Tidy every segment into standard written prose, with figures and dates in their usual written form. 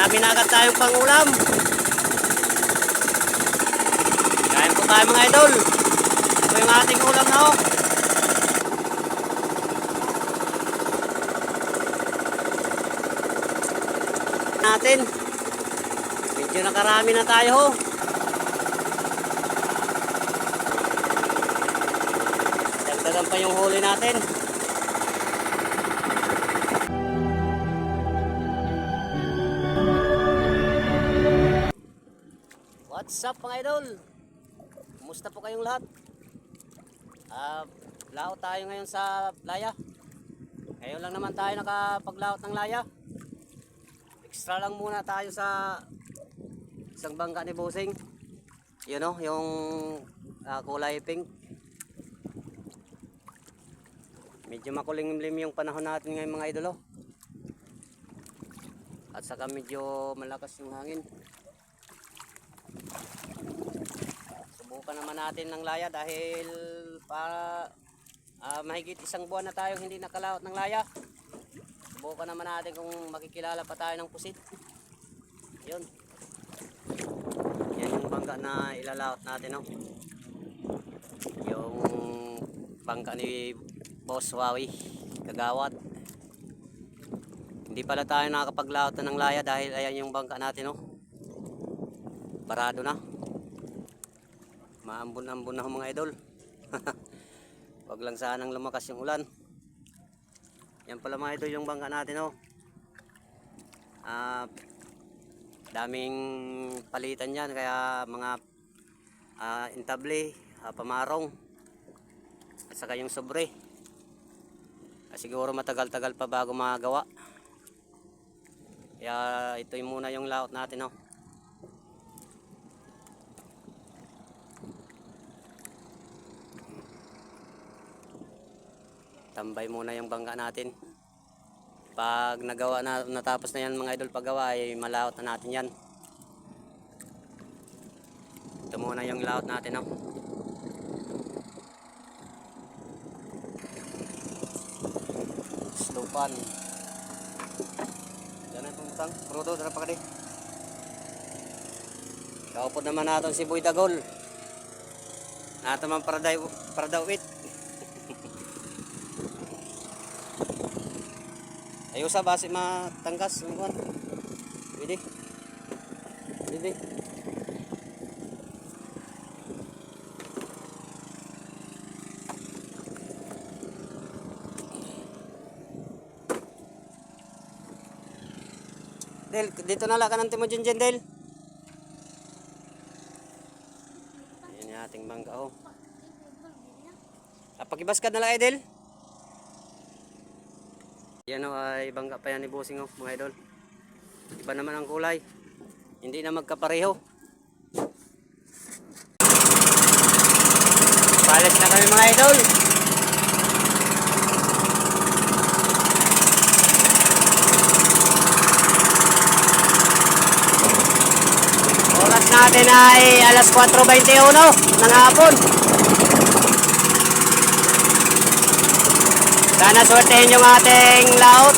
Marami na agad tayong pangulam. Kain po tayo mga idol. Ito yung ating ulam na ho. Natin. Medyo nakarami na tayo ho. Dagdagan pa yung huli natin. What's up mga idol? Kumusta po kayong lahat? Laot tayo ngayon sa laya. Ngayon lang naman tayo nakapaglaot ng laya. Extra lang muna tayo sa isang bangka ni Bossing. Yun o, yung kulay pink. Medyo makulimlim yung panahon natin ngayon mga idol. At saka medyo malakas yung hangin. Subukan naman natin ng laya dahil para mahigit isang buwan na tayong hindi nakalaot ng laya. Subukan naman natin kung makikilala pa tayo ng pusit. Yun. Yan yung bangka na ilalaot natin. No? Yung bangka ni Boss Wawi Kagawad. Hindi pala tayo nakakapaglaot na ng laya dahil ayan yung bangka natin. No? Barado na. Maambon-ambon na mga idol. Wag lang sanang lumakas yung ulan. Yan pala mga idol yung bangka natin. Oh. Daming palitan yan. Kaya mga intable, pamarong, at saka yung sobre. Siguro matagal-tagal pa bago magawa. Kaya ito muna yung laot natin. Oh. Tambay muna yung bangka natin. Pag nagawa na, natapos na yan mga idol paggawa ay malaot na natin yan. Ito muna yung laot natin. Slupan. Yan na itong utang. Prudo, dara pa ka di. Kaupod naman natin si Boy Dagol. Nato man para daw it. Ayaw sa base matangkas. Pwede. Pwede. Del, dito na lang ka ng timo dyan, Del. Ayan yung ating bangka. Oh. Pakibas ka na lang, Del. Yan o ay bangka pa yan ni Bossing mga idol. Iba naman ang kulay. Hindi na magkapareho. Palis na kami mga idol. Oras natin ay alas 4:21 ng hapon. Sana swertehin yung ating laot.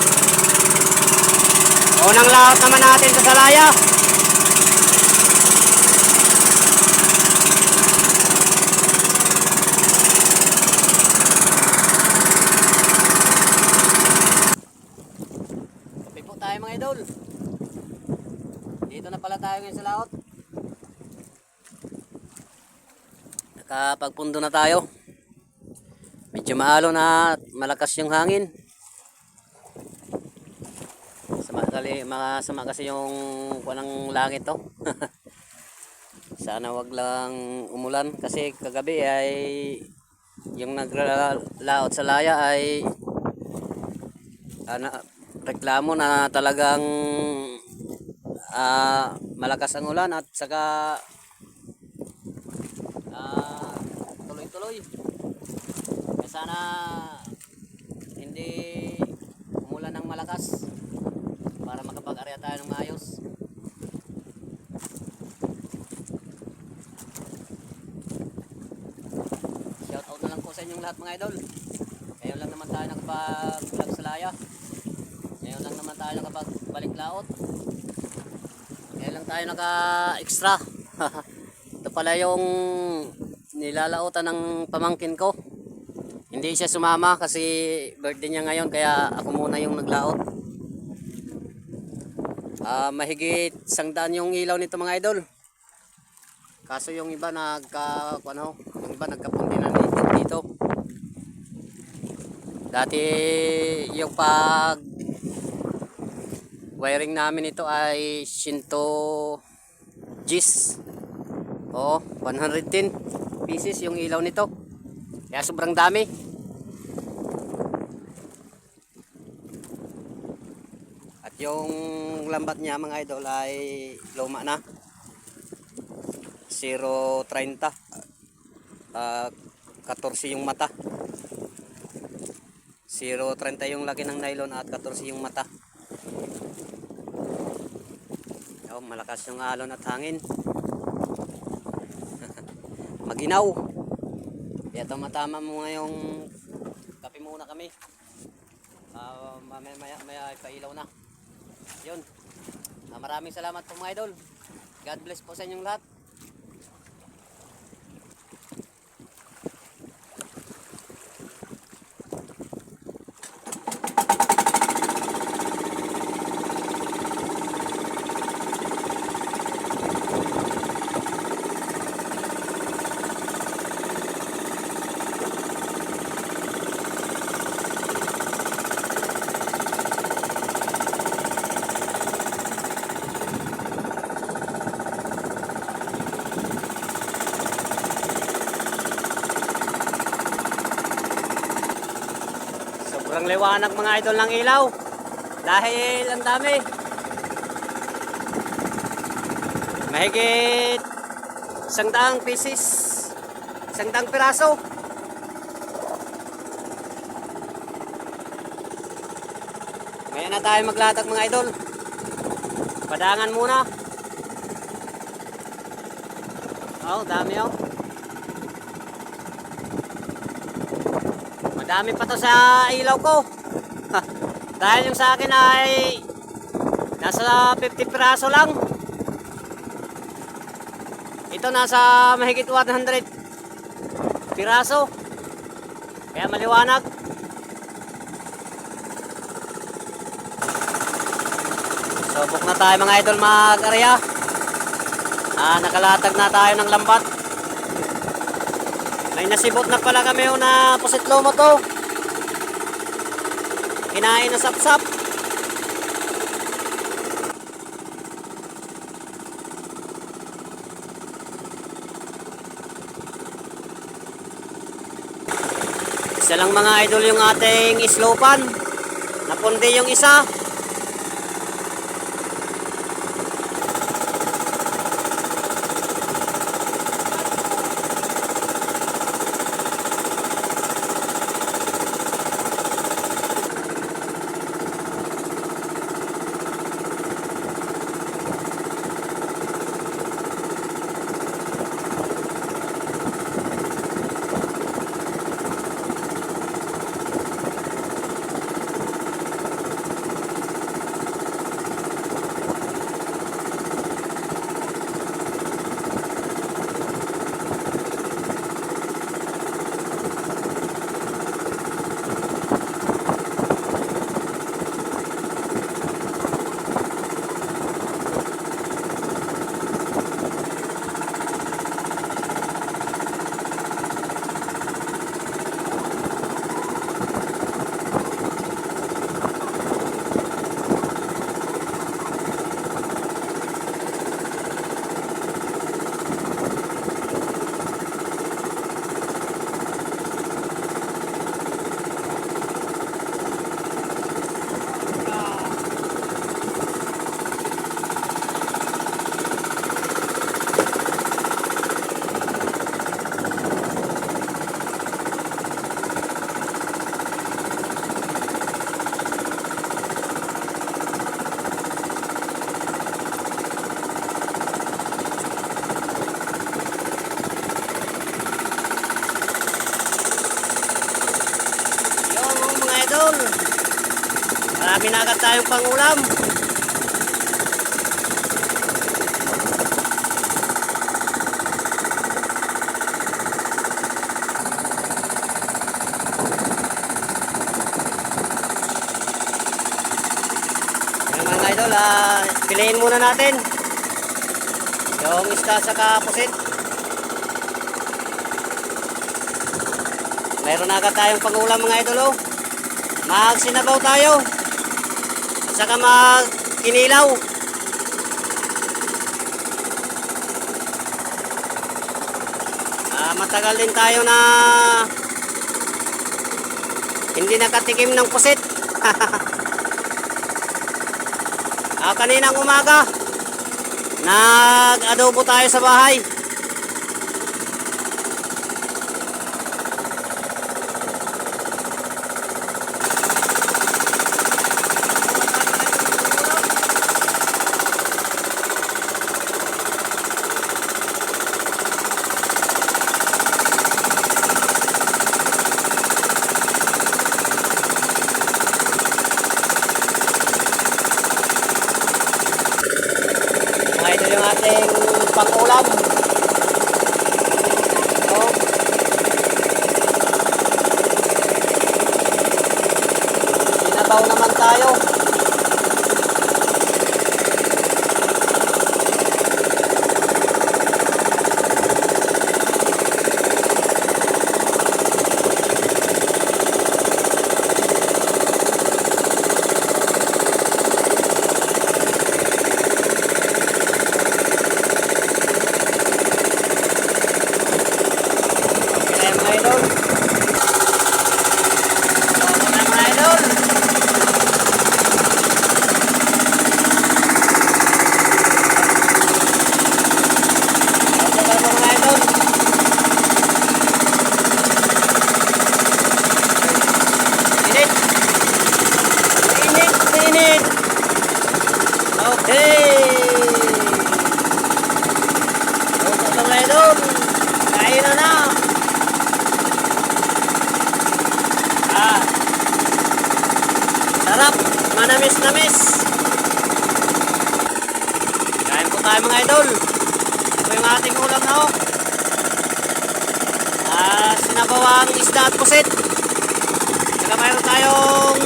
Unang laot naman natin sa laya. Kape po tayo mga idol. Dito na pala tayo ngayon sa laot. Nakapagpundo na tayo. Medyo maalo na malakas yung hangin. Sama kasi yung walang langit to. Sana wag lang umulan kasi kagabi ay yung naglalaot sa laya ay reklamo na talagang malakas ang ulan at saka tuloy-tuloy. Sana hindi umulan ng malakas para makapag-area tayo ng maayos. Shout out na lang po sa inyong lahat mga idol. Ngayon lang naman tayo nakapag-vlog sa laya. Ngayon lang naman tayo nakapagbalik laot. tayo naka-extra. Ito pala yung nilalautan ng pamangkin ko. Hindi siya sumama kasi birthday niya ngayon kaya ako muna yung naglaot. Mahigit 100 yung ilaw nito mga idol. Kaso yung iba yung iba nagkapunti na dito. Dati yung pag wiring namin ito ay 100 Gs. Oo, 110 pieces yung ilaw nito. Kaya sobrang dami. At yung lambat niya mga idol ay luma na. 0.30. 14 yung mata. 0.30 yung laki ng nylon at 14 yung mata. Oh, malakas yung alon at hangin. Maginaw. Kaya tama-tama mo ngayong kape muna kami. Maya pailaw na. Yun. Maraming salamat po mga idol. God bless po sa inyong lahat. Sobrang liwanag mga idol ng ilaw dahil ang dami. Mahigit 100 pieces, 100 piraso. Ngayon na tayo maglatag mga idol. Padangan muna. Oh, dami oh. Dami pa to sa ilaw ko. Dahil yung sa akin ay nasa 50 piraso lang. Ito nasa mahigit 100 piraso. Kaya maliwanag. Subok na tayo mga idol mag-area. Nakalatag na tayo ng lambat. May nasibot na pala kami na pusitlo mo to. Kinain na sapsap. Isa lang mga idol yung ating islopan. Napundi yung isa. Marami na agad tayong pangulam. idol, piliin muna natin yung isda sa kapusit. Mayroon agad tayong pag-ulam mga idol. Magsinabaw tayo at saka mag-kinilaw. Matagal din tayo na hindi nakatikim ng pusit. Kaninang umaga nag-adobo tayo sa bahay. Ito yung ating pang-ulam. Sinabaw naman tayo. Sarap, manamis-namis. Kain po tayo mga idol. Ito yung ating ulam na sinabawang isda at pusit. Saka mayroon tayong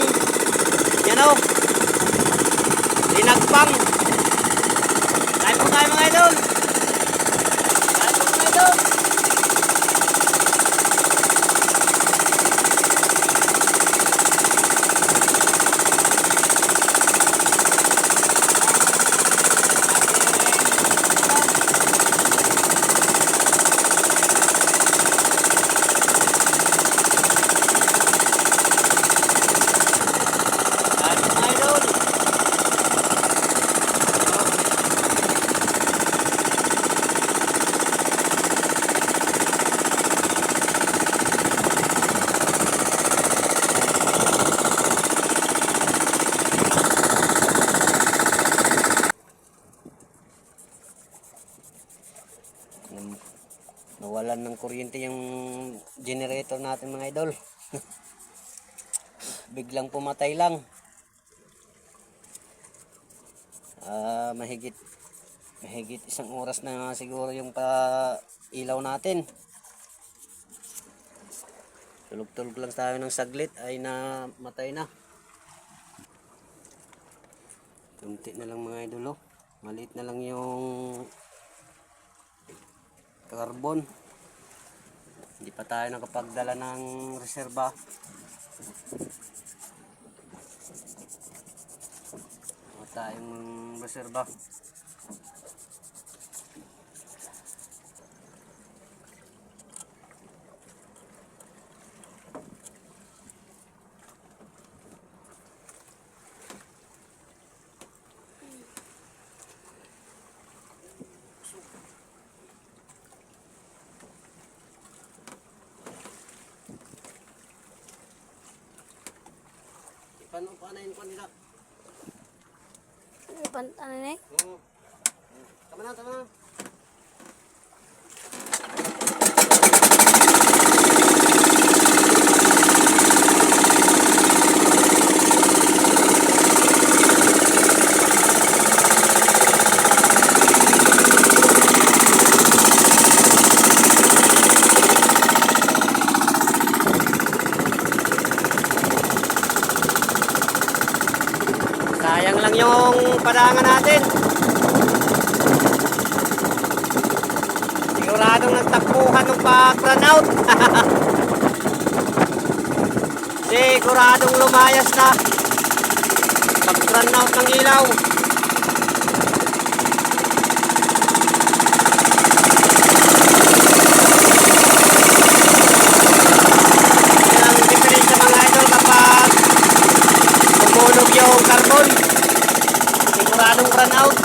linagpang. Kain po tayo mga idol. Kain po mga idol. Nawalan ng kuryente yung generator natin mga idol. Biglang pumatay lang. Mahigit isang oras na siguro yung ilaw natin. Tulog-tulog lang tayo ng saglit ay namatay na. Kunti na lang mga idol. Maliit na lang yung carbon. Hindi pa tayo nakapagdala ng reserba. Wala tayong reserba. Paano yun po nila? Ano na eh? Oo. Tama na. Sayang lang yung padangan natin. Siguradong nagtakbuhan ng pag-run out. Siguradong lumayas na pag-run out ng ilaw. Yan ang diferensya mga idol kapag tumunog yung carbon. Siguradong run out.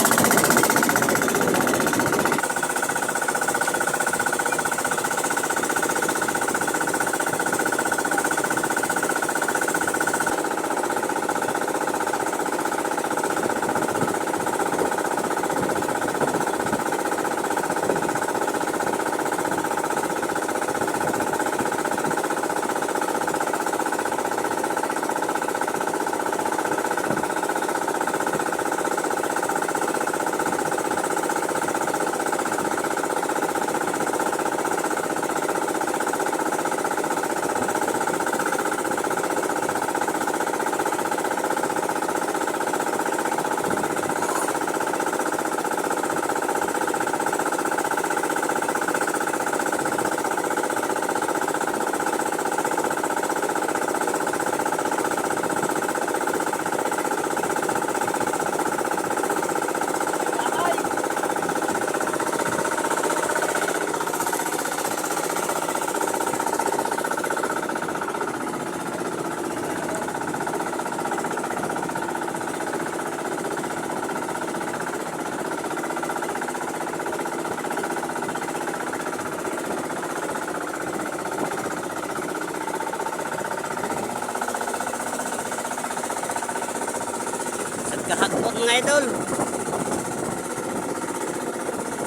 Kahakbot mga idol.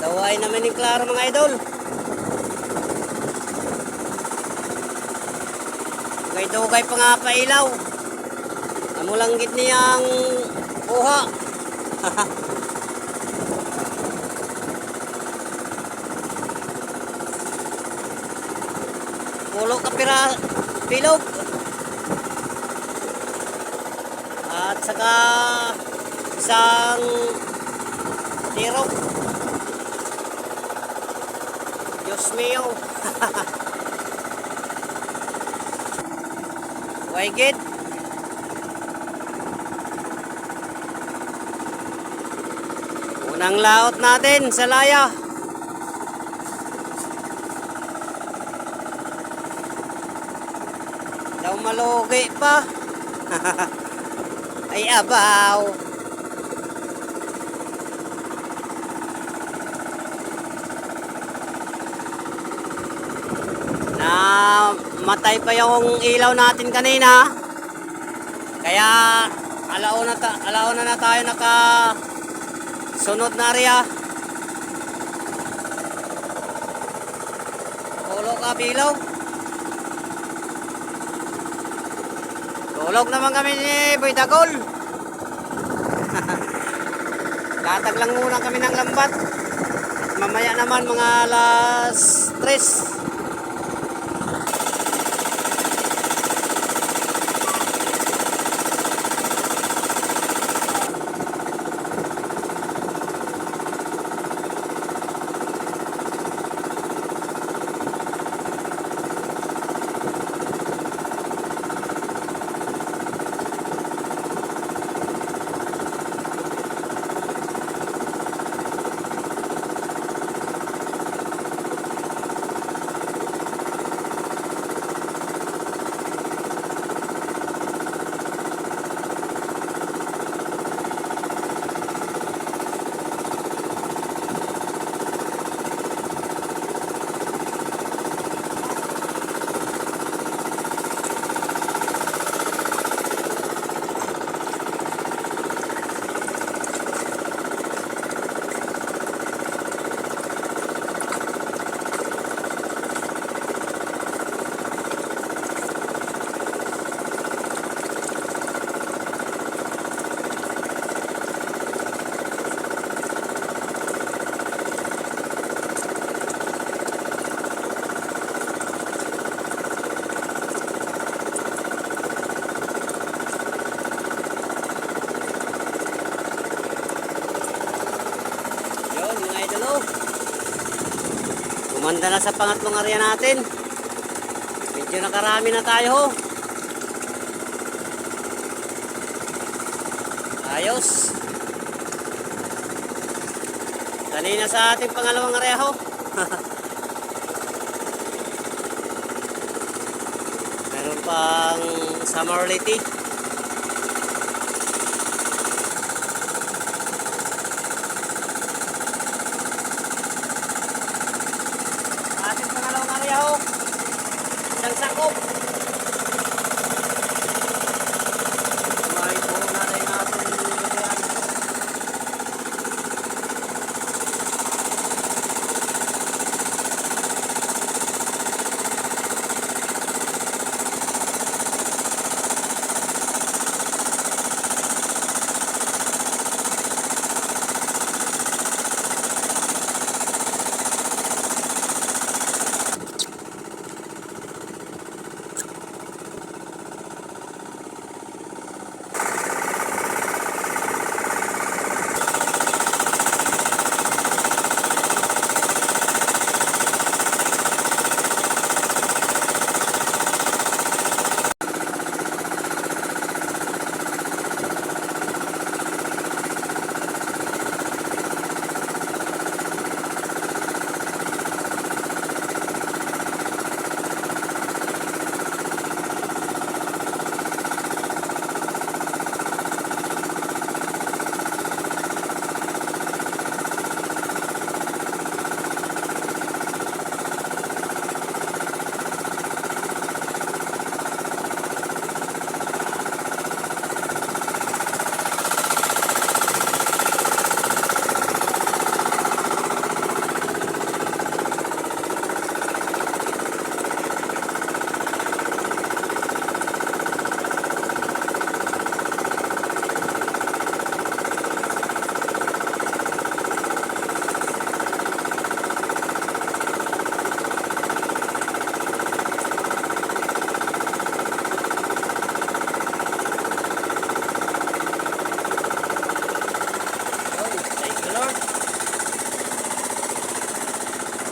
Daway naman yung klaro mga idol. Dugay-dugay pa nga pailaw. Amulanggit niyang buha. Pulo ka bilog. At saka isang tirok. Diyos mio. Waigid. Unang laot natin sa laya. Daw malugi pa. Ay abaw. Na matay pa yung ilaw natin kanina. Kaya alauna na tayo naka sunod na area. Tulog ka bilaw. Tulog naman kami ni Boy Dagol. Latag lang muna kami ng lambat. Mamaya naman mga alas 3. Umanda na sa pangatlong area natin. Medyo nakarami na tayo ho. Ayos. Kanina sa ating pangalawang area ho. Meron pang summer lady. Ating pangalawang area ho. Isang sakop. May puro na rin natin lulutuan.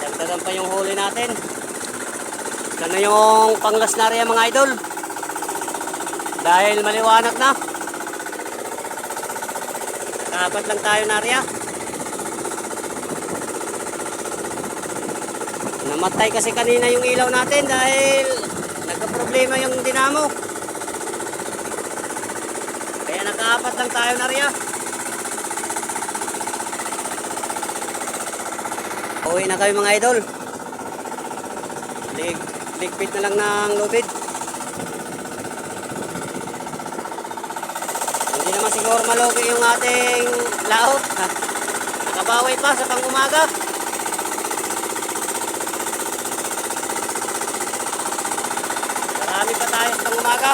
Dagdagan pa yung huli natin. Ito na yung panglas na rin mga idol. Dahil maliwanag na. Nakapat lang tayo na rin. Namatay kasi kanina yung ilaw natin dahil nagka-problema yung dinamo. Kaya nakaapat lang tayo na rin. Uwi na kayo mga idol. Ligpit na lang ng lubid. Hindi naman siguro malugi yung ating laot. Nakabawi pa sa pang-umaga. Marami pa tayo sa pang-umaga.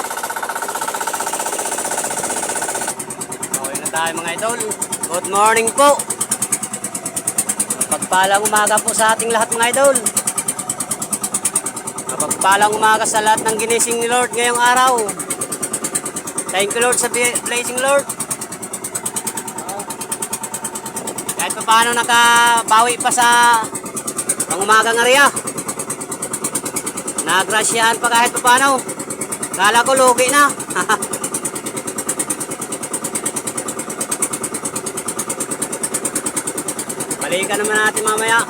Uwi na tayo mga idol. Good morning po. Pagpalang umaga po sa ating lahat mga idol. Pagpalang umaga sa lahat ng ginising ni Lord ngayong araw. Thank you Lord sa blessing Lord. Kahit pa paano nakabawi pa sa pangumagang area. Nagrasyahan pa kahit pa paano. Kala ko lugi na. Balikan naman natin mamaya.